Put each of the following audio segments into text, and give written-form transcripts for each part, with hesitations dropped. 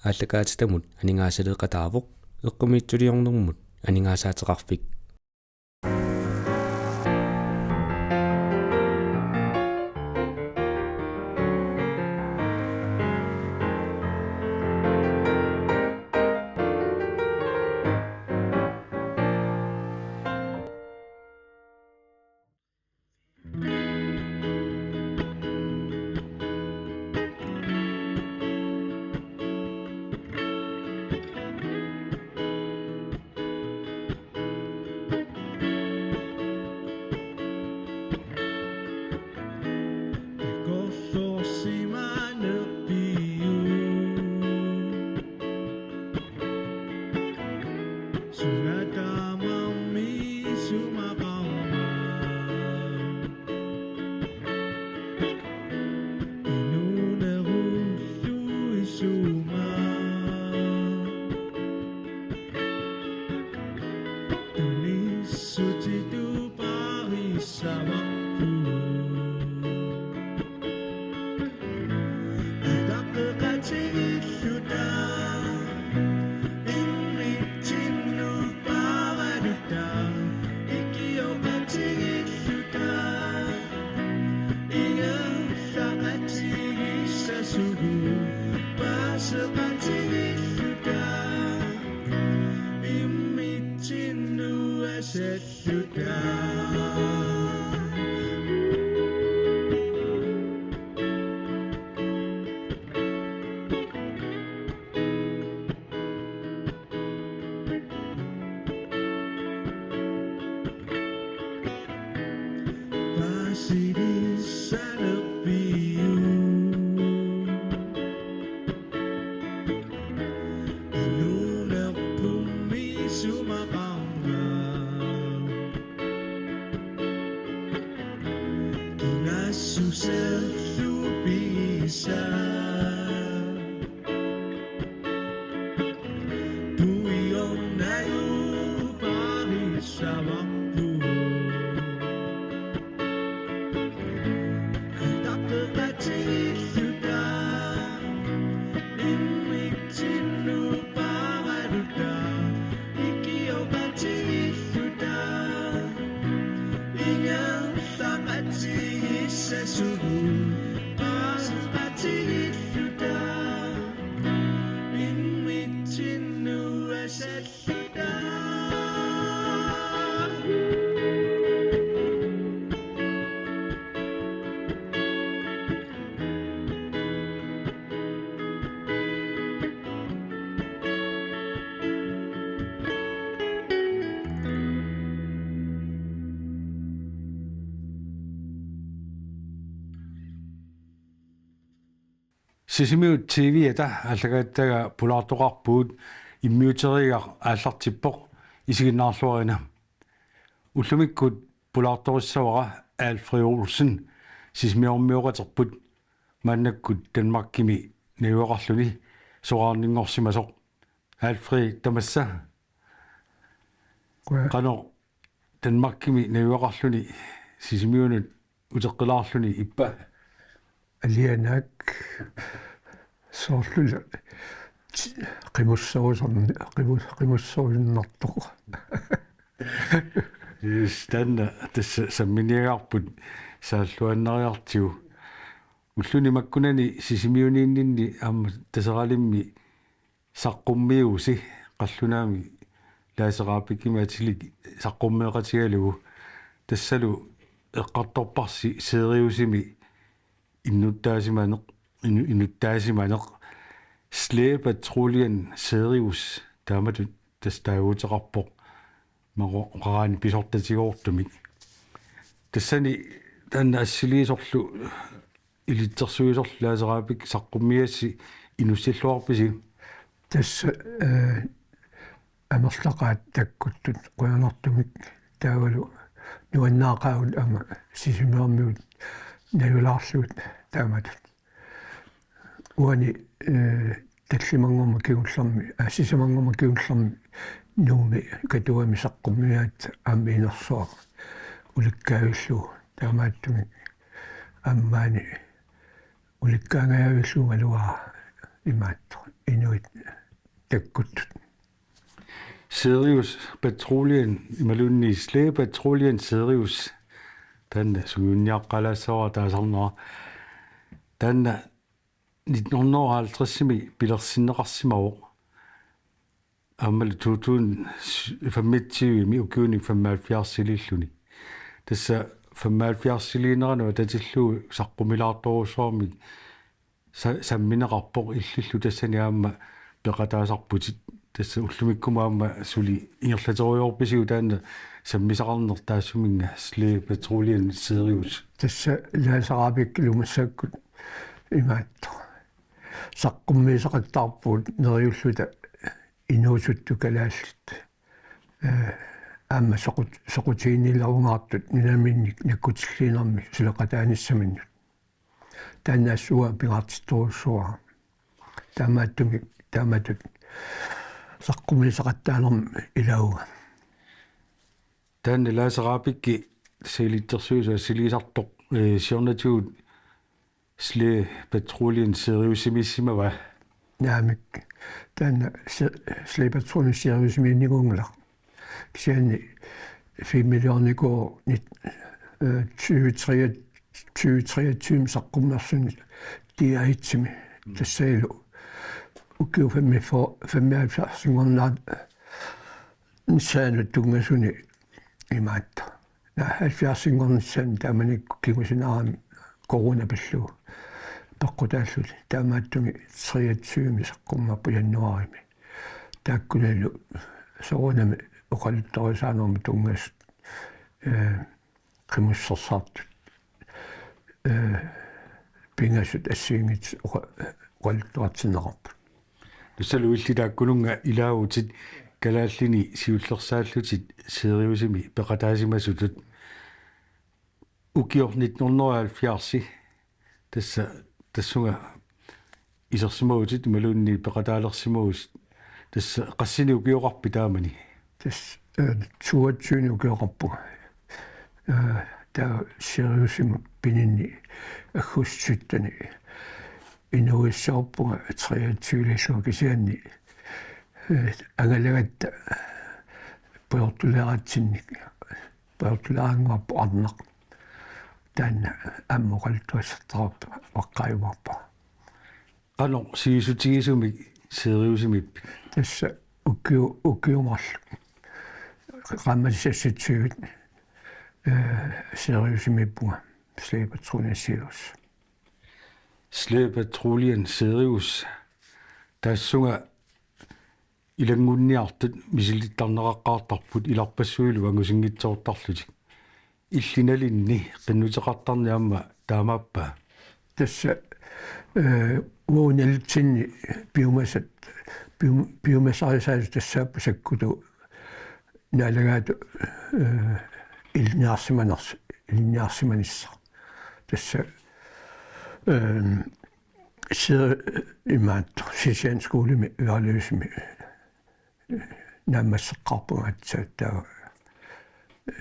ааллакаатитамут анингаасалеэқатаавоқ эққумиитсулиорнэрмут анингаасаатеқарфик Sisimiut TV-ата аллагааттага пулаартоқарпуут иммиутерига ааллартиппоқ исигиннаарлуарина уллумиккут пулаарториссавара Alfred Olsen сисмиормиоқатерпут маннаккут Данмаркими навиоқарлуни сораарнингорсимасоқ Alfred тамасса қано Данмаркими навиоқарлуни сисмиунут утеққилаарлуни иппа алианак соорлула қимуссоорнартоқ станна тасса самминиагаарпут сааллуаннариартиу уллуни маккунани сисимиунииннинни аама тасералимми саққуммиуси қаллунаами лаасераапиккимаатилик саққуммеэқатигалугу тассалу эққарторпарси сеериусими инуттаасиманеқ слэпатрулиан сериус тааматут тастаагуутеқарпоқ мақораани писортатигоортумик тассани таанна ассилиисорлу илитсерсуисорлу лаасераапик саққуммиасси инуссиллуарписи тасса амерлақаат таккуттут қуянартумик таавалу нуаннаақаагут ама сисимеэрмиут навилаарлуут тааматут уани таллимангорма кигулларми ассисамангорма кигулларми нууми катуами саққуммиаат аамиинерсоо уликкаавиллу таамааттуми аммаани уликкаангаавиллу малуаа имаатто inuit takkuttut Serius Petroleum imalunni Slee Petroleum Serius tanna sugunniaqqalassora taasarnera tanna 1950-mi pilersinneqarsimaruq аммал туутуун фаммитсиуими укууни фаммаалфиарсилиллуни тасса фаммаалфиарсилиинерану татиллуу саққумилаарторуссуарми самминеқарпоқ иллиллу тассани аама пеқатаасарпутит тасса уллумиккумаама сули ингерлатеруйорписиу таана саммисақарнер таассуминга Slee Petroleum Serius тасса лаасараапик лумассааккут имаатто саққуммисақаттаарпуут нериуллута инуусутту калааллит аама соқутииниларунгартут нинаминник наккутиллиинерми сулеқатааниссаминнут таанаассуа пигаартитторуссуа таамааттут саққумисақаттаанерми илауга таанна лаасараапикки силиттерсуусаа силисартоқ сиорнатуут Slee Petroleum Serius имиссимава наамик таана Slee Petroleum Serius минигунгла кисиани 5 миллионико 2023 саққумнерсуни тиаитсими тассаилу уккиу фэммиалфарсингорнаат нсаанут тунгасуни имаатта на 70-сингорниссан тааманикку кигусинаарами корона пиллу паққутааллули таамааттуми 23-ми саққуммаппу яннуарими тааккулалу сорунами оқалутторисаанерми тунгас қимуссерсаартут пингасут ассиингит оқалутторатсинеқарпут тассалу иллитааккулунга илаагутит калааллини сиуллерсааллутит Seriusimi пеқатаасимасутут укиорнит 1970 тасса тассунга исерсимагутит малуунни пеқатаалерсимагус тасса qassini ukiоқарпи таамани тас туатсуни укиоқарпуга таа Seriusimi пининни аггуссуттани инуиссаорпуга 23 кисианни агалагатта пуортулератсинник пуортулераангуарпу арнақ таанна аммоқалтуассартараппа ваққаюварпа ано сиисутигисуми Seriusimi тасса уккиумарлу qammassassutsugit Seriusimippuga Slee Petroleum Serius Slee Petroleum Serius тассунга илангунниартут мисилиттарнеқаққаартарпут иларпассуилу ангусингитсоортарлутик иллиналинни qinnuteqartarniamma taamappa тасса ууналтинни биомасарисаалу тассааппу саккуту налагаату илниарсиманисса тасса имаатто сисианскуулими уалуусми намассеққарпугаатсааттаа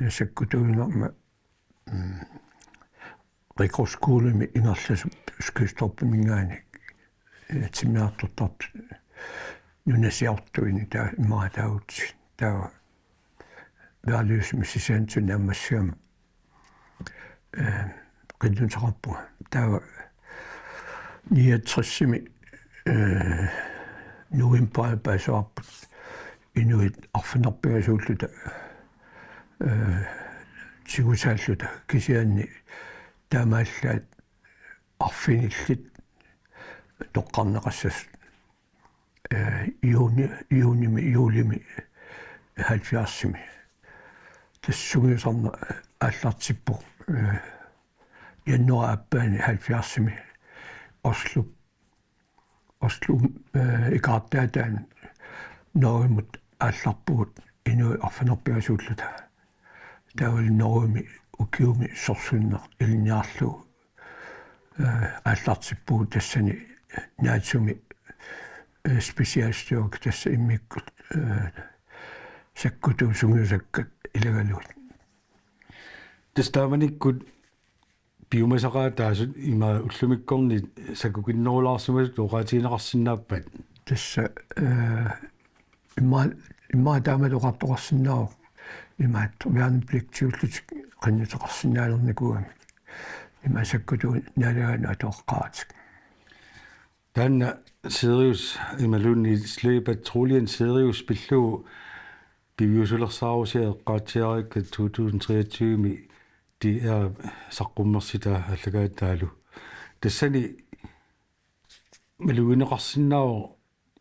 саккутуинерма рикроскуулими инерласу скусторпумингаани тимнаартортарт нунасиартуини таа имаатаагут таа уалуусми сисианту намассиама qinnuteqarpuga taawa 69-ми november паасуарпут инуит арфинерпигасууллута сигусааллута кисианни таамааллаат арфиниллит тоққарнеқассас юулими 70-ми тассугисарна ааллартиппо яннуа аппаани 70-ми Oslo икаартаатаан норимут аалларпугут инуи арфинерпигасууллута таавал норими укиуми сорсуннер илниарлу ааллартиппугут тассани наатсуми специалистиок тасса иммиккут саккуту сунгусаккат илагалуут тастааманиккут биомасақаатаасут има уллумиккорни сакукиннерулаарсумасут оqaатиинеқарсинааппат tässä imma taamaluqartoqarsinnaaru imaat værnepligtiullut qannutaqarsinnaalernikugami ima sakkutu nalaanu atoqqaatik Tanna Sirius imalunni Slægepatruljen Sirius pillu biviusulersaarusiaq qaatiarikka 2023 mi de saqqummersita allagaataalu tassani maluineqarsinnaaru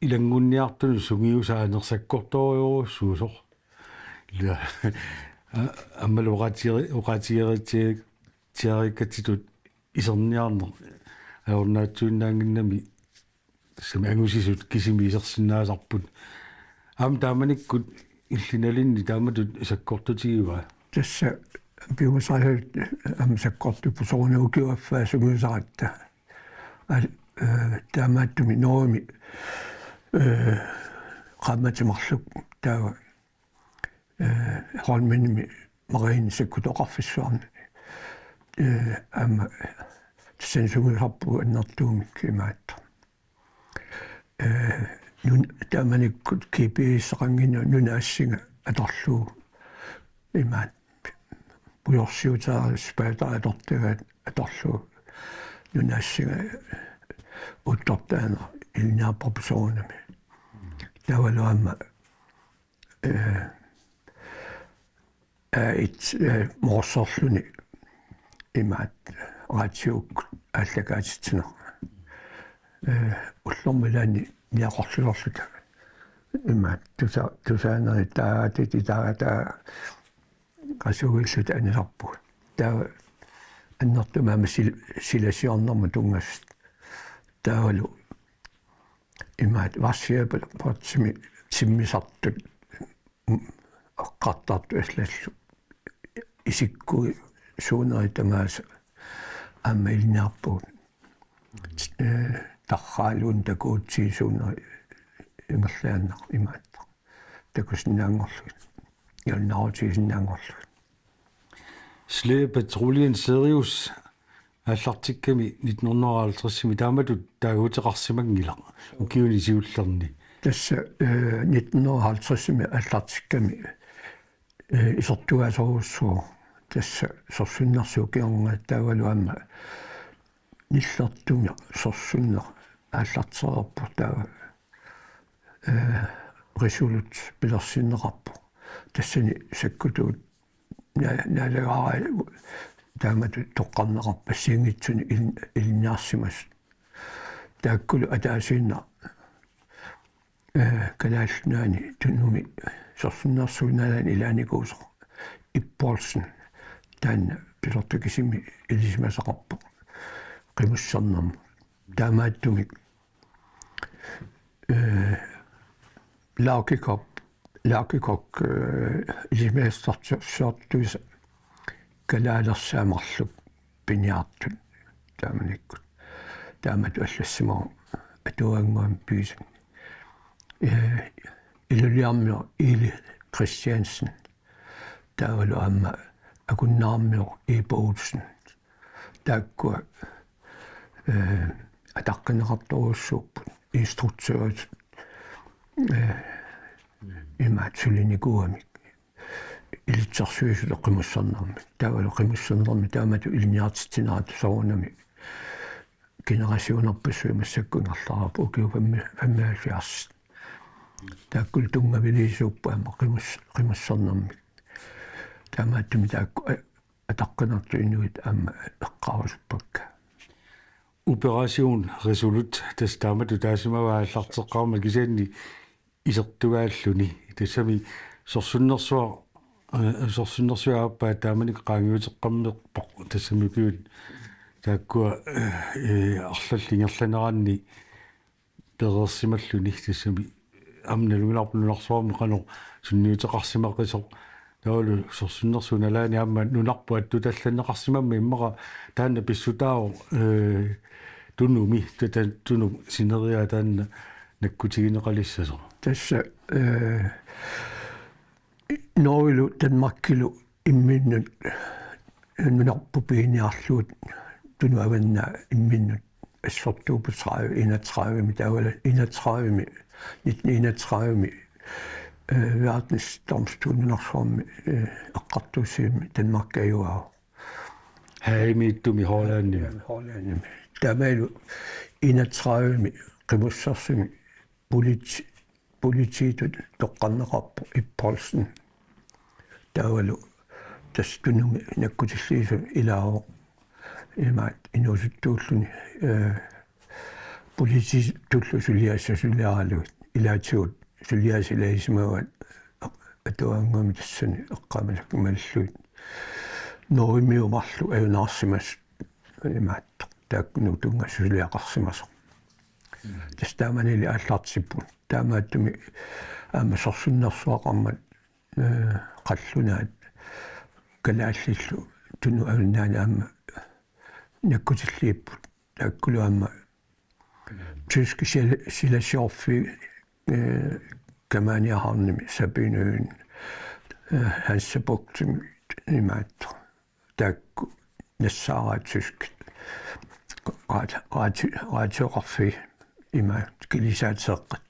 ilangunniartunu sungiusaanersakkortoriuruussuusor ila аммалуqatierikkatitut iserniarner аорнаатсуиннаангиннами тассами ангусисут кисими исерсиннаасарпут аам тааманиккут иллиналинни тааматут исаккортутигива tässä biumasaalut amsakkortupu soornuukiuaffaa sunguusaratta taamaattumi noomi qaamatimarluk taawa holminmi marin sekkutoqarfissuarni amma sensuguusarpu annertuumik imaatta nun taamanikkut GPS-qangina nunaassiga atorluu imaat pujorsiutaa spaataatortagaat atorluu nunaassiga uttortaana ilniarparpusoornami tavaluamma morsorluni imaat raatiuk allakaatitsinaq ullormilaani niaqorlulorluta imaat tusaaneri taatita qasuuilluta anisarpu taa annertumaama silasiornerma tungassut taavalu imaat varsiapala patsimi simmisartut qattaartu aslallu isikkui suuneritamaasa amma ilniarpuut tarraaluun takuutsiisuuneri imерlaannaq imaatta takusnaangorlut yalnaarutiisinnaangorlut Slægepatruljen Sirius аллартикками 1950-ми тааматут таагуутеқарсимангила укиуни сиуллерни tässä 1950-ми аллартикками isорtuasoruussuu tässä sorsunnersuukiornga taavaluamma nillertumia sorsunner аллартсерерпу таава resolut pilersinneqarpu tassani sakkutut naalagaara taamatu toqqarneqarpassiingitsuni ilniarsimas taakkulu ataasiinna kalaallunaani tunnumi sorsunnersuunaalan ilaanikuuso ippoorsen taanna pilertukisimi ilismasaqarpu qimussarnermu taamaattumi laakikok ilismasartuisa kalaalersaamарлук пиниартут тааманиккут таамату аллассимаа атуангуам пиисин илулиармио или Christiansen таавалу аама акуннаармио ипоутсен тааккуа атаққинеқарторуссууппут инструктørut имаатсулиникуами илитсарсуисуле қимуссарнарми таавалу қимуссарнерми таамату илниартитсинарату сорунами генерасионерпассуи массаккунгерларапу укиупаммаалфиарс тааккул тунгавилисууппаама қимуссарнерми таамааттуми таакку атаққинерту инуит аама эққарусуппакка Operation Resolut таамату таасимавааллартеққарма кисаанни исертугааллуни тассами сорсуннерсуааппаа тааманик qaangiuteqqarnerpoq tassamikuut taakkua арлаллингерланеранни перерсималлуни тассами амналугинарпунунарсуарми qanor sunniuteqarsimaqisоq таалу сорсуннерсуналаани аама нунарпу аттуталланеқарсимамми иммаqa таанна писсутао tunumi tätä tunum sineria taanna nakkutigинеқалиссасо tässä noilu Danmarkilu imminnut nunarpu piiniarluut tunuavanna imminnut ассортуупу 31 таавала 31 1931 виартнис тормстууннарсуарми эққартуусиими Danmark-аюаа Haimiittumi Hollanni. Hollandimi тамаилу 31 qimуссарсими политиитут тоққарнеқарпу ипполсен таавалу тастунуми наккутиллиису илааво имаат инусуттууллуни полити туллу сулиааса сулиаралугит илаатигут сулиасилаисмават атуангами тассани эққамалак маллуит норимиумарлу аюнаарсимас имаат тааккуну тунгасулиақарсимасо тастааманили ааллаартиппут таамааттуми аама сорсуннэрсуақармат қаллунаат калааллиллу туну авнаани аама наккутиллииппут тааккулу аама tyske silasiorfi kamaniaharnimi Sabinøen Hansebugten imaat taakku nassaaraa tysk raatioqarfi imaat kilisaateeqqat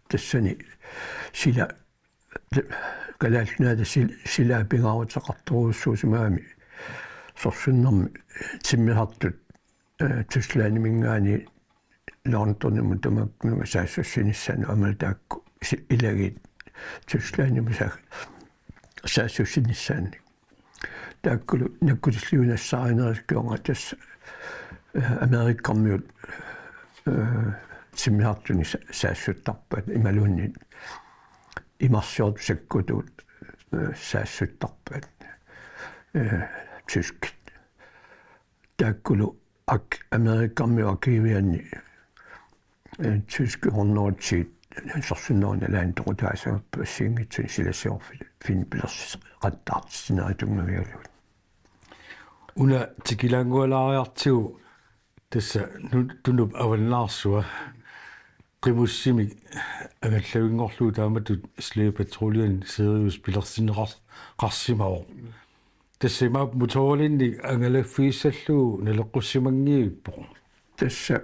tassani sila kalaallunaata sila pingaruteqarturuussuusimaami sorsunnermi timmihartut tysklannimingaani London tamakkunuga saassussinissaanu amaltaakku ilagit Tysklannimusa saassussinissaanni taakkulu nakkutilliunassaarineriskionga tassa Amerikkarmiut timmihartuni saassuttarpat imalunni imarsiort sakkutuut saassuttarpat tysk taakkulu Amerikkarmiu akivianni tyske hornortsit sorsunneruna toqutaasagappa assiingitsun silasiorfi finpilers qattaartisinaritungnavialuut Una tikilangualaariartigu tassa tunup avalnaarsua qimussimi agallagingorluu taamatut slægepatruljen Sirius pilersineqarsimao тассимаап муторлинни ангалаффииссаллуу налеққуссимангииппо тасса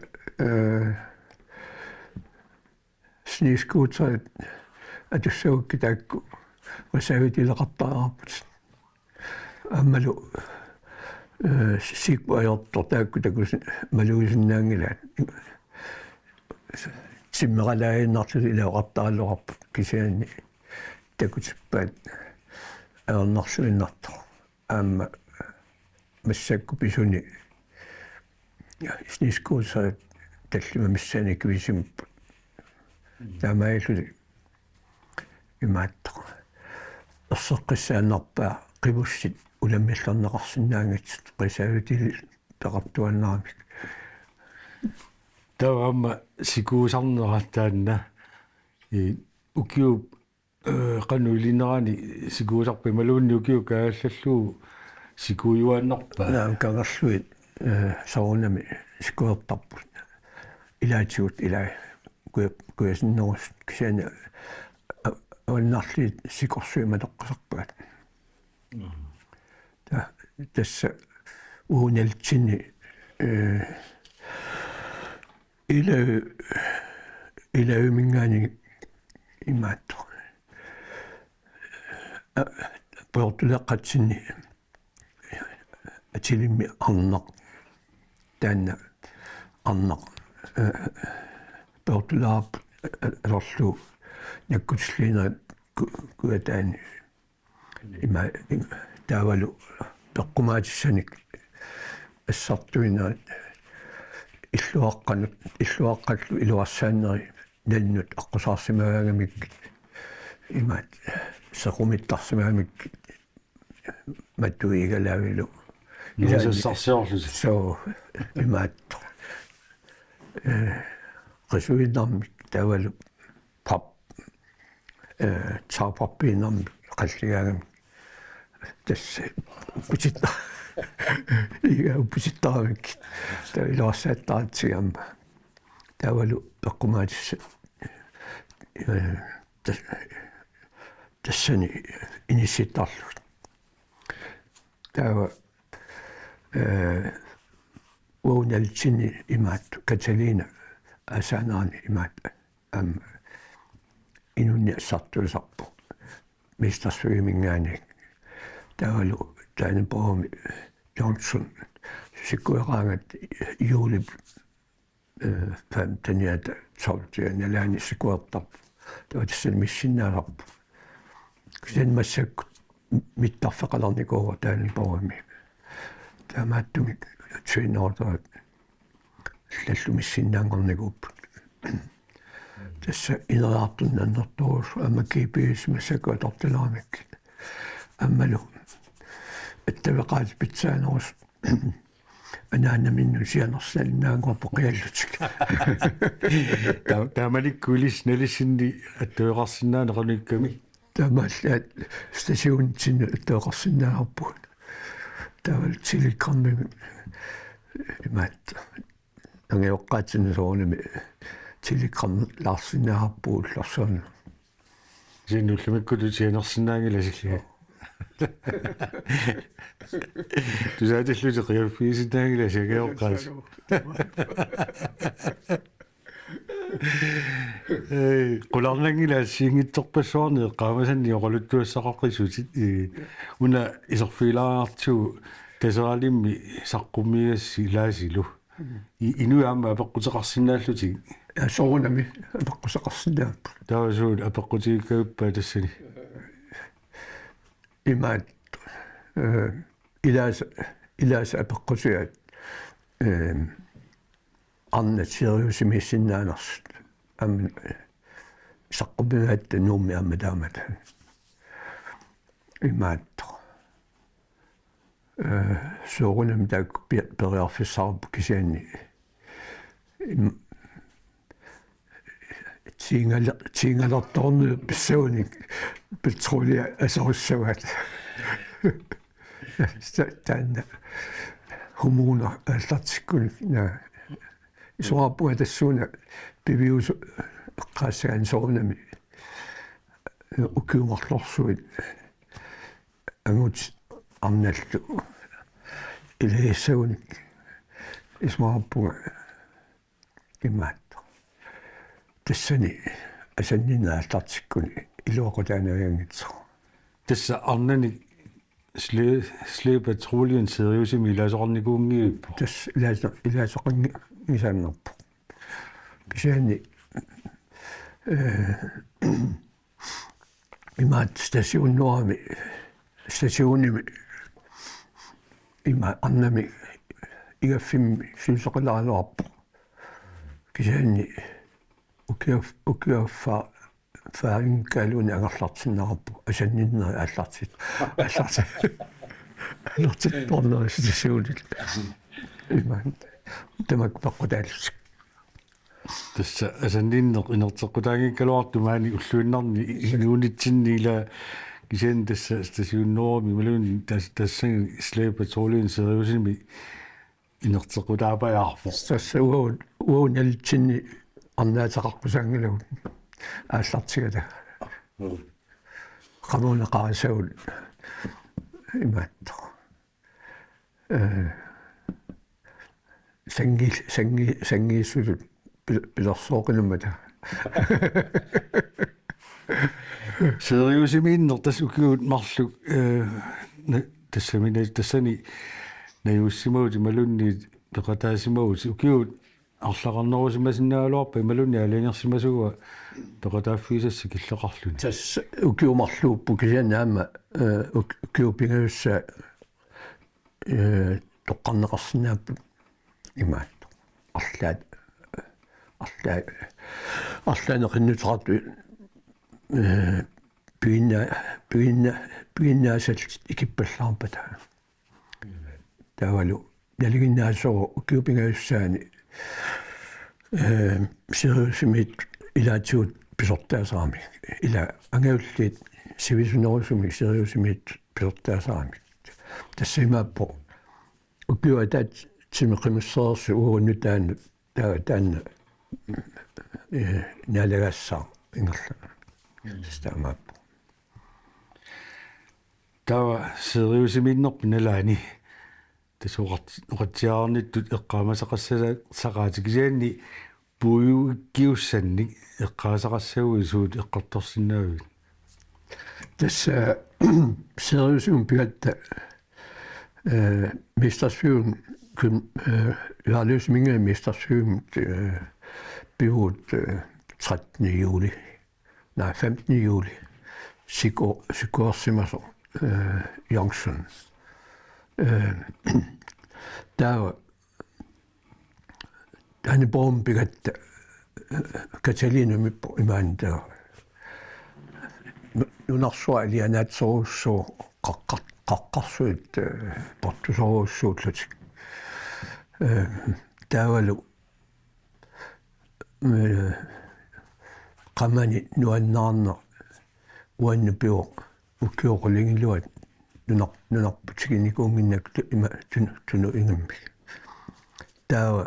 снискуутсаат атуссаугки таакку васавитилеқартаарпут аммалу сикваёртор таакку такус малуисиннаангилаат симмералаиннарлу илеоқартааллоқарпут кисианни такутиппаат аернарсуиннартор аама массакку писуни снискуусаа таллима миссани квисимппут таамаилули имааттaq ерсеққиссааннарпаа қивуссит уламмиллернеқарсинаангатсит қисаавитили тақартуаннарамик таама сикуусарнератаанна укиу qanuillinnerani sikuusarpi maluunni ukiu kaallallu sikuujuannarpa наам кагерлуит саунами сикуертарпут илаатигут илаа куясиннерус кисяна оннарлит сикорсуима тоққасарпаат тасса ууналтини илаумингаани имаатто портулеққатсинни атилимми арнақ таанна арнақ портулаап алорлу наккутиллиинерат куатаани има таавалу пеққумаатиссаник ассартуинаат иллуаққаллу илуарсааннери налнут аққусаарсимаагамик имаат сақумиттарсимаамик маттуигалаавилу илаасарсиорлу so имаат qasuinarmik tavalu pap taapappiinarmik qalligaagam tass pusitta iga pusittaavik tailaassaattaatiam tavalu peqqumaatissa тассани иниситтарлут таава uunalitsinni imaat Katalina asanaani imaat inunni sartulisarpu mistarsvimingaani tavalu taani poomi Johnson sikkueraangat juuli 15 12 sikkuertarpu tavatissani missinnaararpu sen massakku mittarfeqalarnikuuga taani poomi taamaattumi tsuinnertorat lallumissinnaangornikuupput tässä ineraartunnannertuus amma GPS massakkuatortilaamik аммалу аттавеқаат питсаанерус анаана минну сианерсалнаангуарпо қиаллутик таамаликкулис налиссинни аттуеқарсинаанеқаникками таамааллаат стасиунтсинну аттуеқарсинаагаарпуг таавал тиликкарними имаат ангеоққаатсину соонами тиликкарн ларсинаагаарпуг ларсуана синнуллумиккуту сианерсинаангиласиллиа тусаатиллути қиаффииситаагиласагеоққаас qulарнангилаассиингитторпассуарни эққаамасанни оқалуттуассақаққисутит уна исерфилааартуу тасералимми саққуммигасси лаасилу инуаама апеққутеқарсинааллутиг соонами апеққусеқарсинааппу таасуут апеққутигиккауппаа тассани имаат илаас апеққусиат аннат сириусимиссиннаанерс амми саққубигаатта нуумми амма таамата имаат соорунам таак периарфиссаарпу кисианни тингалерторны писсауник петролия асоруссават таанна хумуна аллартиккуни на исуарпуа тассууна пивиус эққаассагаан соорунами укиумарлорсуит ангут амналлу илээссауник исуарпуа имаат тассани асаннина аллартиккуни илуақутаанариангитсо тасса арнани сле патрулjen сериусими илаасоқарникуунгииппу тас илаасоқинги мисааннерпу кисаани имаат стасиунними има аннами игаффимми сусоқилаалуарпу кисаани укиаффа фаангкалуни ангерлартиннараппу асанниннери аллартит торнерисисуулит имаан тамак паққутааллусик тасса асанниннеқ инертеққутаагиккалуартумаани уллуиннарни инуунитсинниила кисен тасса стасиуннерми малуни тассаги сле патрулjen сериусими инертеққутаапаярфо тасса ууналтинни арнаатеқарпусаангилагут ааллартигата qamунеқарасаул имаатто сангииссулут пилерсооқинуммата сериусимииннер тас укиут марлук тассамина тассани наюссимаути малунни пеқатаасимаути укиут арлақарнерусимасиннаалуарпа малунни алианерсимасуга пеқатааффиисасси киллеқарлуни тас укиумарлууппу кисианаама укиупингаюсса тоққарнеқарсинааппу имаат арлаанеқиннутарату пуиннаасалт икиппаллаарпата тавалу налигиннаасоо укиупингаюссаани сериусимит илаатиут писортаасаами ила ангавллиит сивисунерусуми сериусимит писортаасаами тассимааппо укиуатаат тимеқимиссерерси уунну таанна налагассаа ингерла стамааппо тава сериусимииннерпу налаани уqatiаарниттут эққаамасақассала сақаатикисианни пуйуиккиуссанни эққаасақассагуи суут эққарторсинаавит Tässä seriøsum bygget Mestersfjorden jeg har løst mange af Mestersfjorden bygget 13. juli. Nej, 15. juli. Sigurd Simmersson Jonsson. Der han er borgen bygget Katalin i manden der. Nunarsuali anatsorusso qaqqarsuit portusoruussuutlut taavalu qamani nuannaarna uannupiu ukkiuqulingilluat nunarputiginikunginnak ima tunu ingammi taava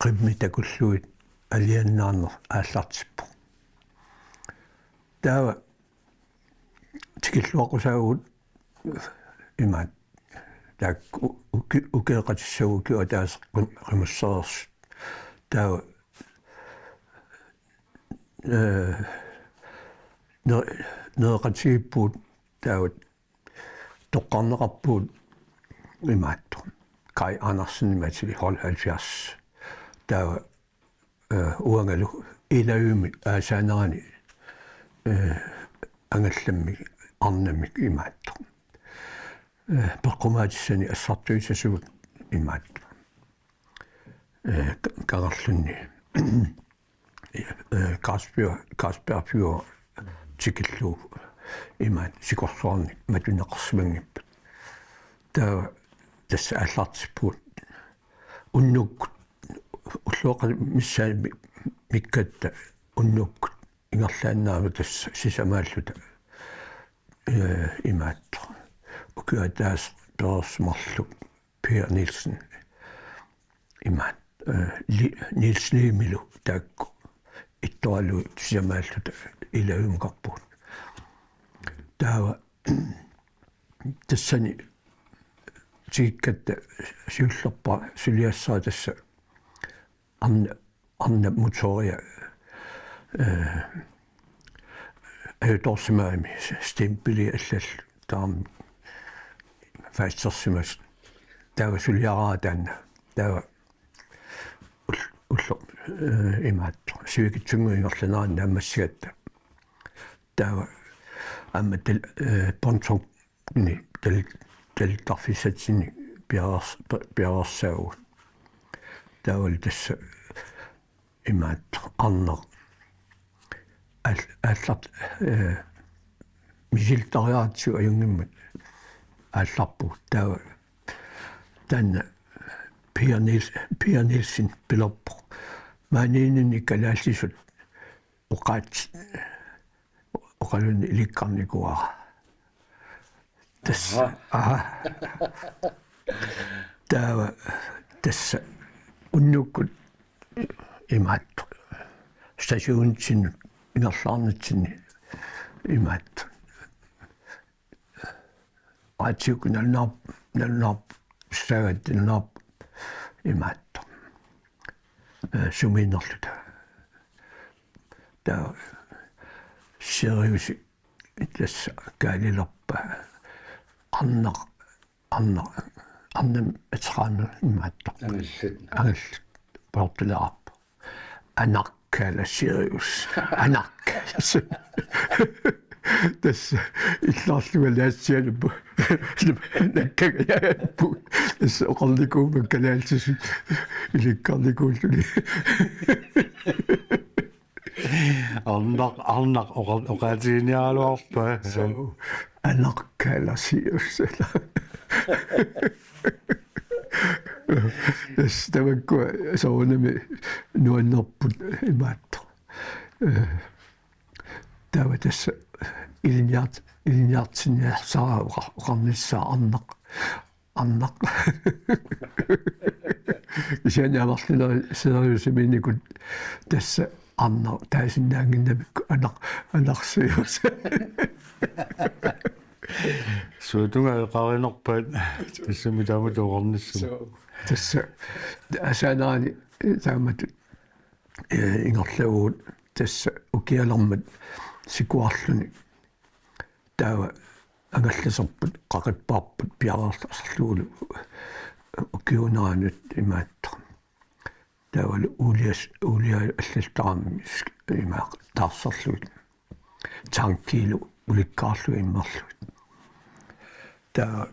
qimmittakulluit aliannaarner aallartippu taava tikilluaqusaagut imaat taak ukeeqatissaguki taas qimusserers taava neeqatigippuut taavat toqqarneqarpuut imaattu Kai Andersen matili hold 70 taava uangalu ilaumi aasaanarani angallammi arnamik imaattu peqqumaatisani assartuisasugut imaattu kagarlunni Kasper Fjord tikillu imaat sikorsuarni matunneqarsimangippat taa tässä allartippuut unnukkut уллуоqa миссаа миккатта уннуккут ингерлааннаава тасса сисамааллута имаатта укуатаас персмарлу Per Nielsen имаат Niels Niemelu таакку иттуалу сисамааллута илаумқарпуут таава тассани тиккатта сиуллерпа сулиассаа тасса Anna motoria torsimaami stempeli allal taam faistorsimas taava suliaraa taanna taava ullo imaattu sivikitsunguingerlanaanna ammassigatta taava amma pontok ni tal tarfisatsinni piararsaagu taawal tassa imaat anner allat misiltariaatsu ajungimmat allarpu taawa tanna Per Nielsen pilorpu maaniinni kalaallisut oqaat oqalunni ilikkarnikuara tassa taawa tassa unnukkut imaattu stationitsin ingerlaarnitsinni imaattu aatiuk nalnaarp saagat nalnaarp imaattu sumiinnerluta taa seriusi tassa kaalilerpa annam atraanu imaattu angallut portularp anakkala serius anakkala tässä illarlugalaatsialupu nakkagayaappu tässä oqarlikuuma kalaaltisu ilikkarlikuulluni arnaq oqaatiinialuarpa anakkala serius tässä tamakku soonami nuannerput imaattu taava tässä ilniartinniarsaraa oqarnissaa annaq isaniamarluna seriusiminikut tässä anna taisinnaanginnamikku anarsius суутунга эқаринерпаат тассами таама туоқарниссу tässä asanaani taamatut ingorlaguut tässä ukialermat sikuarluni taava angallaserput qaqatpaarput piararlarluulu ukiunaanut imaatto taavalu uulia allaltarammi imaa taarsarluut tankkiilu ulikkaarlu immerluut taa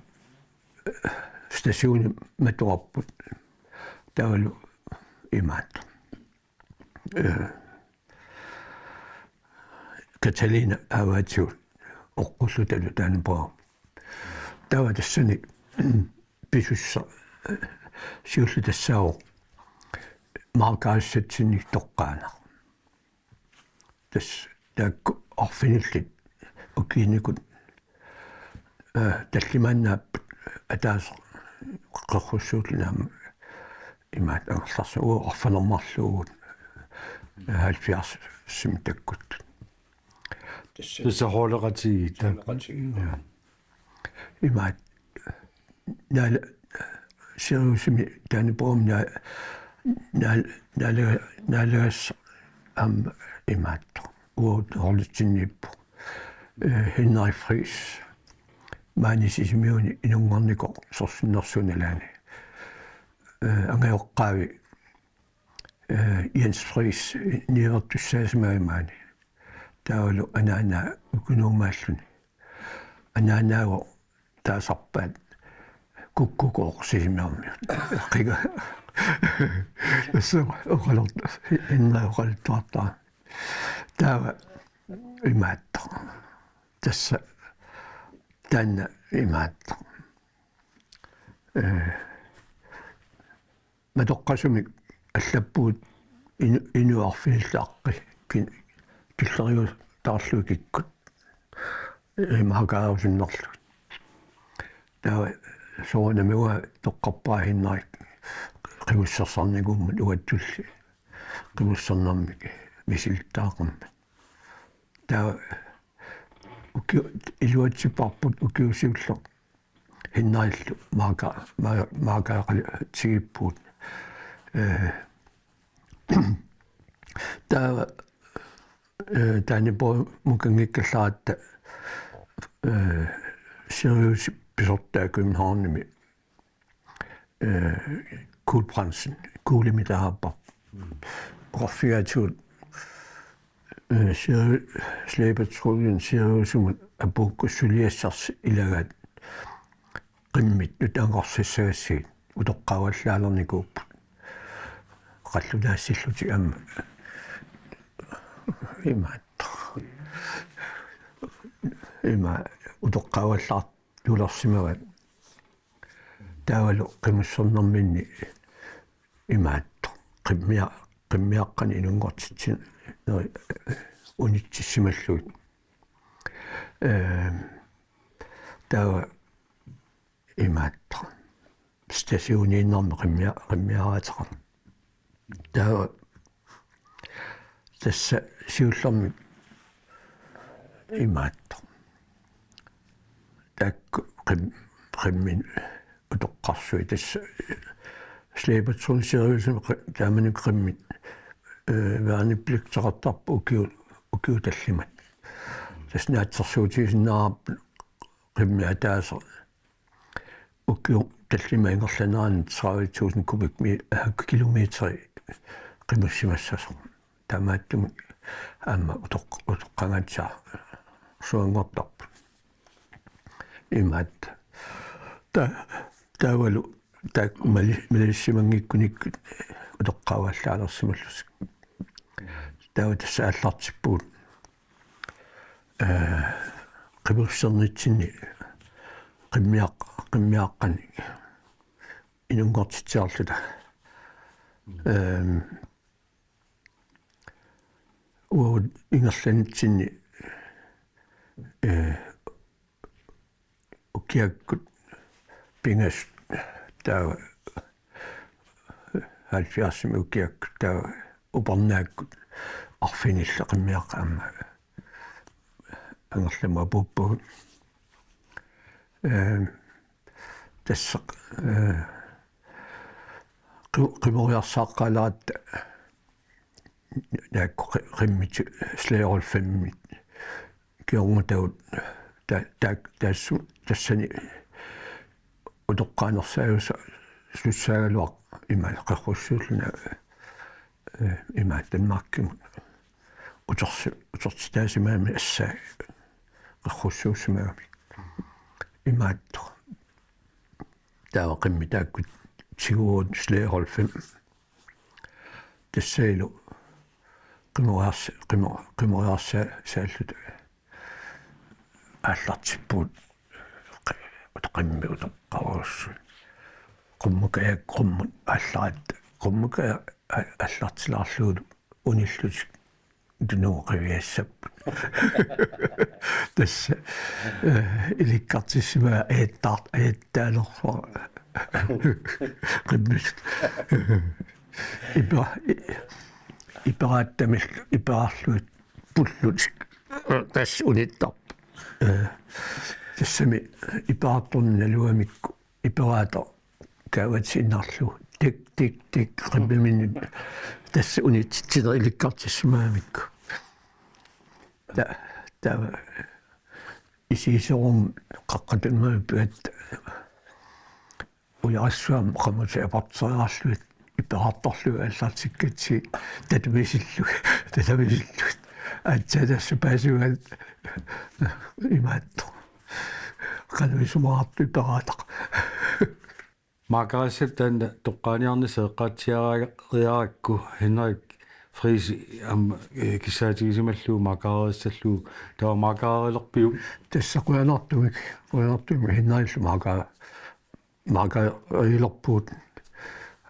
stasiuni matuarput taavalu imaatto Katalina avaatiut oqqullu taanupaa taava tassani pisussa siullu tassaao maarkaassatsinni toqqaana tas taakku arfinillit ukiinikut tallimaannaappat ataasa qerrussuutlinaama imaat angerlarsa arfanermarluugut 70 simtakkut tassa hoolaqati imaat naala seriusimi taanipoom naalagas imaatto uut horlitsinniippu Henrik Friis maanisisimiuni inungarniko sorsinnersunalaani angaoqqaavi Jens Friis nivertussaasmaimaani taavalu anaana ukunuumaalluni anaanaago taasarpaat kukkukoorsiimiarmiut qigaassa oqalort innaoqaltuartaa taava imaatta tässä taanna imaatta matoqqasumi allappuut inuarfinillaaqqa killerius taarluukikkut imahakaarusunnerlu taava soonamua toqqarpaa hinnarik qigussarсарникууммат уаттулли qigussarnarmik misiltaaqamma taava iluatsipparput ukiusiullo hinnarillu maakaaqali tigippuut taava taanipo mukangikkallaraatta seriøs besortaa Københavnimi kuulbranchen kuulimitaarpa raffiatuut slæbetruljen seriøsumut apuukkussuliassars ilagat qimmit nutangorsissagassiit utoqqavaallaalernikууpput qallunaassилluti amma ima utoqqavallaart tulersimavat taavalu qimussornerminni imaatto qimmiaqqani inungortitsin unitsissimalluut taava imaatto stasiuniinnermi qimmiaraataqar taava tässä siullermi imaatto taakku qimmin utoqqarsui tässä slæbetrun seriøsum taamanu qimmit vaaniplikteqartarpu ukiutallimat tässä naatsersuutiisinnaarap qimmi ataaser ukiu tallima ingerlanaani 30.000 kilometri qimussimassasor taamaattumut aamma utoqqangatsaa suangortarpu imaat taavalu taakku malissimanngikkunikku utoqqavaallaalersimallus taava tässä аллартиппуут qimurserniitsinni qimmiaqqani inungortitsiarluta uut ingerlanitsinni ukiakkut pingas taava 70 ukiakkut taava uparnaakkut arfinilla qimmiaqqa amma angerlama puuppugut тасса qimoriarsaaqalaat naakku qimmiti слеерулфаммит киорнутаут тассу тассани утоққаанерсааюса слуссаагалуақ има қаққуссуулна има Данмаркимут утертитаасимаами ассаа қаққуссуусимаами имаатту таава қимми тааккут сигуут слеерулфам тассаилу qimoriarsa saallут ааллартиппут утаққимми утоққаруссу qummukaaqqummut ааллаат qummuka аллартилаарлуут униллут тунуоқивиассаппут тасса иликкартиссима ааттаалерсуа qimmis ипарааттамил ипаарлуут пуллут тасс униттар тассами ипаартторналуамикку ипараата кааватсиннарлу тик тик тик qimmiminut тасс унитситсинер иликкартиссимаамикку та исисерум қаққатунмаа пуат уяассуам qamути апартсераарлуит ипеқарторлу аллартиккатси татвисиллуг атсадасса паасугат имаатто кануисумаарту ипеқаатақ Margaret den toqqaaniarni seeqqaatsiaraaqku Henrik Friis am kisaatigisimalluu Margaretsallu tawa Margarelerpiu тассақуянартуик хиннаиллу маргареилерпуут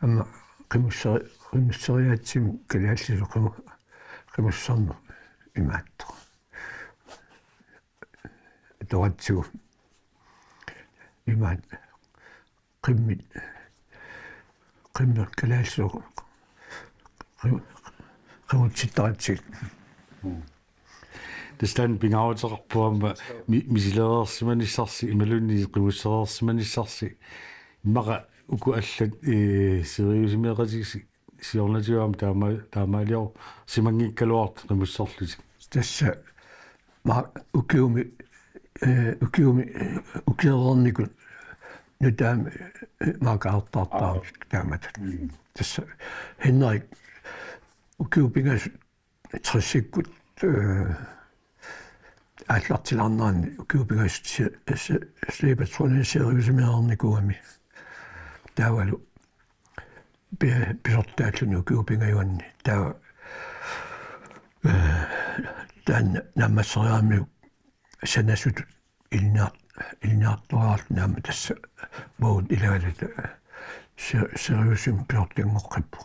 ама qimmusseriaatsim kaliallulu qimmussarnu imaatto toratsigu imaat qimmit kaliallugu qimutsittaratsik Destan pingauterpuamba misilereersimanissarsi imalunni qimussereersimanissarsi immaqa uku allat seriusimiaqatiksi siornatiuam taamaalior simangikkaluart qimusserlutik тасса укиерерникут нутаами маакаартаартаа таамат тасса Henrik укиупингас трассиккут ааллартилаарнаани укиупингас слепатсуни сериусимиарникуами таавалу писортааллуни укиупингаюанни таа тан наммассериаами санасут илниартораалт наама тасса моут илагалата сериусим писортингоққиппу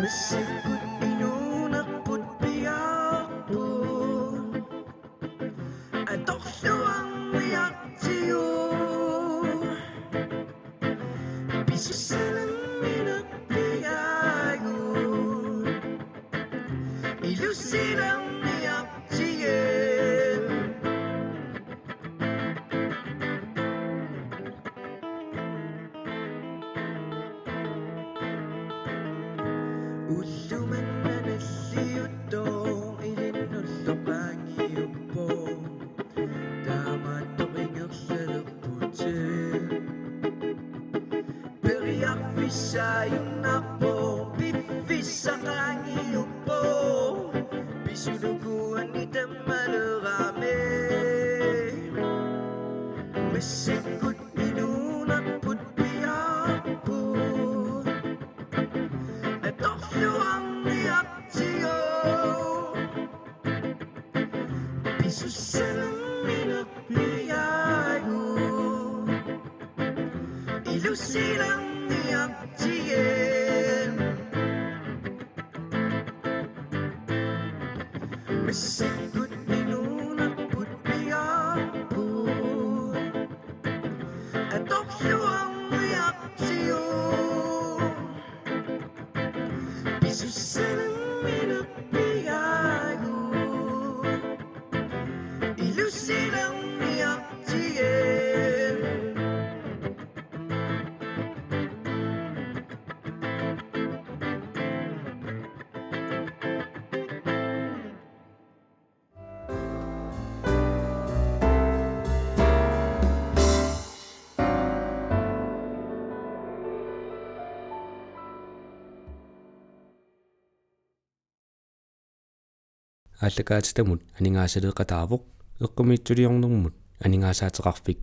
Masikot inunakot piyakpon Adokso ang miyak tiyo Bisusalang minagpiyayon Ilusin ang miyak tiyen Usuman na nasiyutong ilinusok ang iyong pong Tama tukingak sa laputin Beriak visayong napong Bifisak ang iyong pong Bisuduguan itam malarami Masikot inunakot piyakpon Adokso ang miyak tiyo Bisusalang minagpiyayon Ilusin ang miyak tiyen Masikot inunakot piyakpon Adokso ang miyak tiyo Bisusalang minagpiyayon Ilusin ang miyak tiyen ааллакаатитамут анингаасалеэкъатаавоқ эққумиитсулиорнэрмут анингаасаатеқарфик